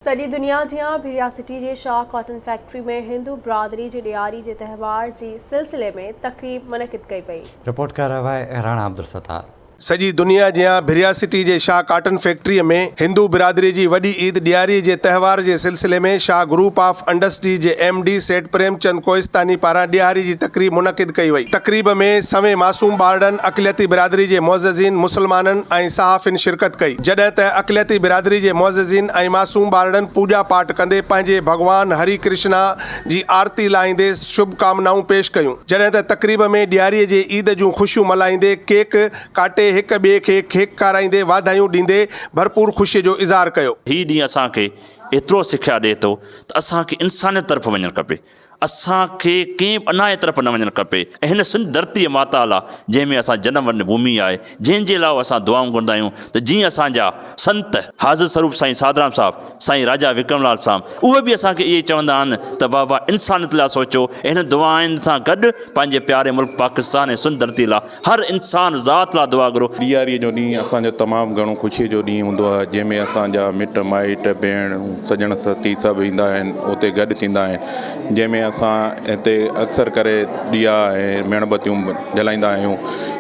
सॼी दुनिया जियां भिरिया सिटी जे शाह कॉटन फैक्ट्री में हिंदू बिरादरी जे ॾियारी जे तहेवार जे सिलसिले में तक़रीब मुनक़िद कई पई। रिपोर्ट कर रहा है राणा अब्दुल सत्तार। सॼी दुनिया जियां भिरिया सिटी जे शाह कॉटन फैक्ट्री में हिंदू बिरादरी जी वॾी ईद ॾियारी जे तहेवार जे सिलसिले में Shah group of industry J MD सेठ प्रेमचंद कोहिस्तानी पारां ॾियारी जी तक़रीब मुनक़िद कई वई। तक़रीब में सवें मासूम ॿारनि अक़लियती बिरादरी जे मुअज़्ज़िज़ीन मुसलमाननि ऐं सहाफ़िन शिरकत कई, जॾहिं त अक़लियती बिरादरी जे मुअज़्ज़िज़ीन ऐं मासूम ॿारनि पूॼा पाठ कंदे पंहिंजे भॻवान हरि कृष्णा जी आरती लाहींदे शुभकामनाऊं पेश कयूं, जॾहिं त तक़रीब में ॾियारीअ जे ईद जूं ख़ुशियूं मल्हाईंदे केक काटे हिक ॿिए खे खेक खाराईंदे वाधायूं ॾींदे भरपूर ख़ुशीअ जो इज़हार कयो। ही ॾींहुं असांखे एतिरो सिख्या ॾिए थो त असांखे इंसानियत तरफ़ वञणु खपे, असांखे कंहिं अनाज तरफ़ न वञणु खपे। ऐं हिन सिंध धरती माता ला जंहिंमें असां जनम वञ भूमि आहे, जंहिंजे लाइ असां दुआऊं कंदा आहियूं त जीअं असांजा संत हाज़िर स्वरूप साईं साधराम साहिबु, साईं राजा विक्रमलाल साहिबु, उहे बि असांखे इहे चवंदा आहिनि त बाबा इंसानियत लाइ सोचो। हिन दुआनि सां गॾु पंहिंजे प्यारे मुल्क पाकिस्तान ऐं सिंध धरती लाइ हर इंसान ज़ात लाइ दुआ करो। ॾियारीअ जो ॾींहुं असांजो तमामु घणो ख़ुशीअ जो ॾींहुं हूंदो आहे, जंहिंमें असांजा मिट माइट भेण सजण सती सभु ईंदा आहिनि, उते गॾु थींदा आहिनि, जंहिंमें असां हिते अक्सर करे ॾिया ऐं मेणबतियूं जलाईंदा आहियूं।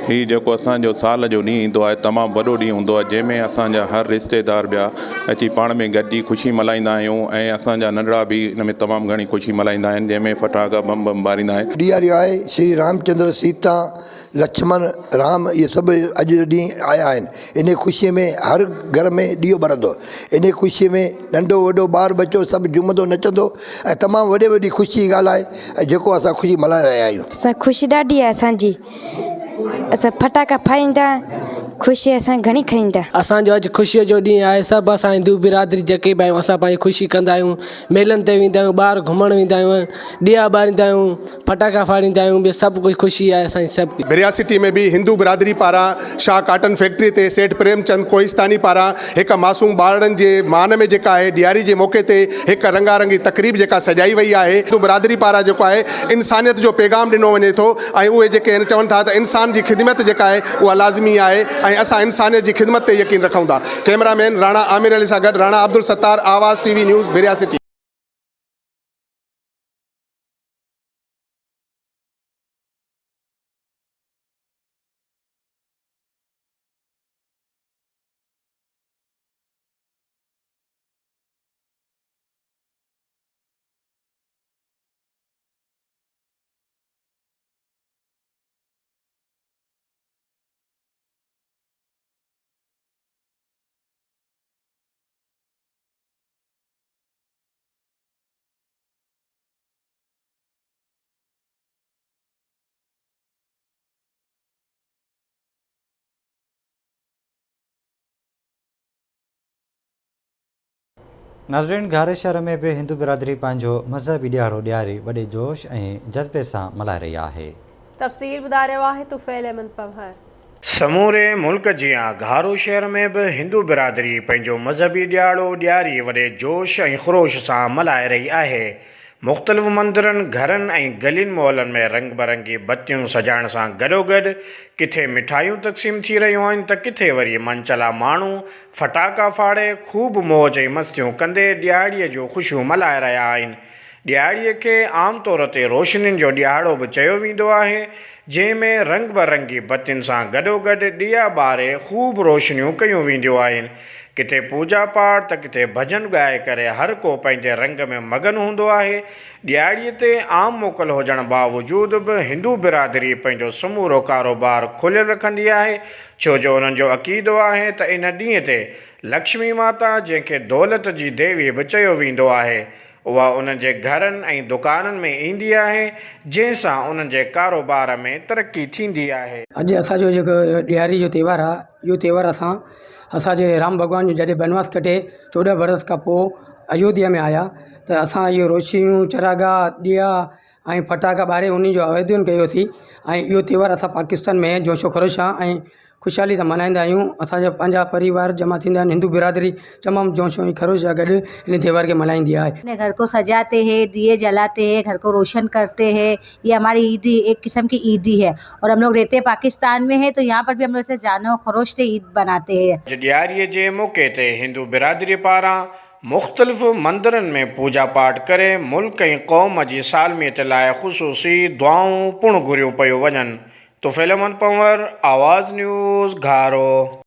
हीउ जेको असांजो साल जो ॾींहुं ईंदो आहे तमामु वॾो ॾींहुं हूंदो आहे, जंहिंमें असांजा हर रिश्तेदार ॿिया अची पाण में गॾिजी ख़ुशी मल्हाईंदा आहियूं ऐं असांजा नंढड़ा बि हिन में तमामु घणी ख़ुशी मल्हाईंदा आहिनि, जंहिंमें फटाका बम बम ॿारींदा आहिनि। ॾियारी आहे, श्री रामचंद्र सीता लक्ष्मण राम इहे सभु अॼु ॾींहुं आया आहिनि। इन ख़ुशीअ में हर घर में ॾीओ ॿरंदो, इन ख़ुशीअ में नंढो वॾो ॿार बचो सभु झूमंदो नचंदो ऐं तमामु वॾी ख़ुशी जी ॻाल्हि आहे ऐं जेको असां ख़ुशी मल्हाए रहिया आहियूं। असां ख़ुशी ॾाढी आहे असांजी, असां फटाका फाईंदा, ख़ुशी असां घणी खणींदा। असांजो अॼु ख़ुशीअ जो ॾींहुं आहे, सभु असां हिंदू बिरादरी जेके बि आहियूं असां पंहिंजी ख़ुशी कंदा आहियूं, मेलनि ते वेंदा आहियूं, ॿाहिरि घुमणु वेंदा आहियूं, ॾिया ॿारींदा आहियूं, फटाका फाड़ींदा आहियूं, ॿियो सभु कुझु ख़ुशी आहे असांजी सभु। भिरिया सिटी में भी हिंदू बिरादरी पारां शाह कॉटन फैक्ट्री ते सेठ प्रेमचंद कोहिस्तानी पारां हिकु मासूम ॿारनि जे मान में जेका आहे ॾियारी जे मौक़े ते हिकु रंगारंगी तक़रीब जेका सजाई वई आहे, हिंदू बिरादरी पारां जेको आहे इंसानियत जो पैगाम ॾिनो वञे थो ऐं उहे जेके चवनि था त इंसान जी ख़िदमत जेका आहे उहा लाज़मी आहे ऐं असां इंसानियत जी ख़िदमत ते यकीन रखूं था। कैमरामैन राणा आमिर अली सां गॾु राणा अब्दुल सत्तार, आवाज़ TV न्यूज़, भिरिया सिटी। नाज़रीन, घारे शहर में भी हिंदू बिरादरी पंहिंजो मज़हबी ॾियारो ॾियारी वॾे जोश ऐं जज़्बे सां मल्हाए रही आहे। तफ़सील ॿुधाए रहियो आहे तुफ़ैल अहमद पवहर। समूरे मुल्क जियां घारो शहर में भी हिंदू बिरादरी पंहिंजो मज़हबी ॾियारो ॾियारी वॾे जोश ऐं ख़ुरोश सां मल्हाए रही आहे। मुख़्तलिफ़ मंदिरनि, घरनि ऐं गलियुनि मोहल्लनि में रंग बरंगी बत्तियूं सजाइण सां गॾोगॾु किथे मिठाइयूं तक़सीम थी रहियूं आहिनि त किथे वरी मंचला माण्हू फटाका फाड़े ख़ूब मौज ऐं मस्तियूं कंदे ॾियारीअ जो ख़ुशियूं मल्हाए रहिया आहिनि। ॾियारीअ खे आम तौर ते रोशनियुनि जो ॾियारो बि चयो वेंदो आहे, जंहिंमें रंग बरंगी बत्तियुनि सां गॾोगॾु ॾिया ॿारे ख़ूब रोशनियूं कयूं वेंदियूं आहिनि। किथे पूजा पाठ त किथे भॼन ॻाए करे हर को पंहिंजे रंग में मगन हूंदो आहे। ॾियारीअ ते आम मोकल हुजण बावजूदि बि हिंदू बिरादरी पंहिंजो समूरो कारोबार खोलियल रखंदी आहे, छो जो उन्हनि जो अक़ीदो आहे त इन ॾींहं ते लक्ष्मी माता, जंहिंखे दौलत जी देवी बि चयो वेंदो आहे, उहा उन्हनि जे घरनि ऐं दुकाननि में ईंदी आहे, जंहिंसां उन्हनि जे कारोबार में तरक़ी थींदी आहे। अॼु असांजो जेको ॾियारी जो त्योहार आहे, इहो त्योहार असांजे राम भॻवान जो जॾहिं बनवास कटे 14 बरस खां पोइ अयोध्या में आया त असां इहो रोशनियूं, चरागा, ॾिया ऐं फटाका ॿारे उन्ही जो आयोजन कयोसीं ऐं इहो त्योहार असां पाकिस्तान में जोशो ख़रोश सां ऐं ख़ुशहाली सां मल्हाईंदा आहियूं। असांजा पंहिंजा परिवार जमा थींदा आहिनि, हिंदू बिरादरी तमामु जोश ऐं ख़रोश सां गॾु इन त्योहार खे मल्हाईंदी आहे। अपने घर को सजाते हैं, दिए जलाते हैं, घर को रोशन करते हैं। ये हमारी ईदी एक किस्म की ईदी है और हम लोग रहते पाकिस्तान में है, तो यहाँ पर भी हम लोग से जानो खरोश से ईद बनाते हैं। ॾियारीअ जे मौक़े ते हिंदू बिरादरी पारां मुख़्तलिफ़ मंदिरनि में पूजा पाठ करे मुल्क ऐं क़ौम जी सालमियत लाइ ख़ुसूसी दुआऊं पिणु घुरियूं पियूं वञनि। तुफ़ैल अहमद पंवर, आवाज़ न्यूज़, घारो।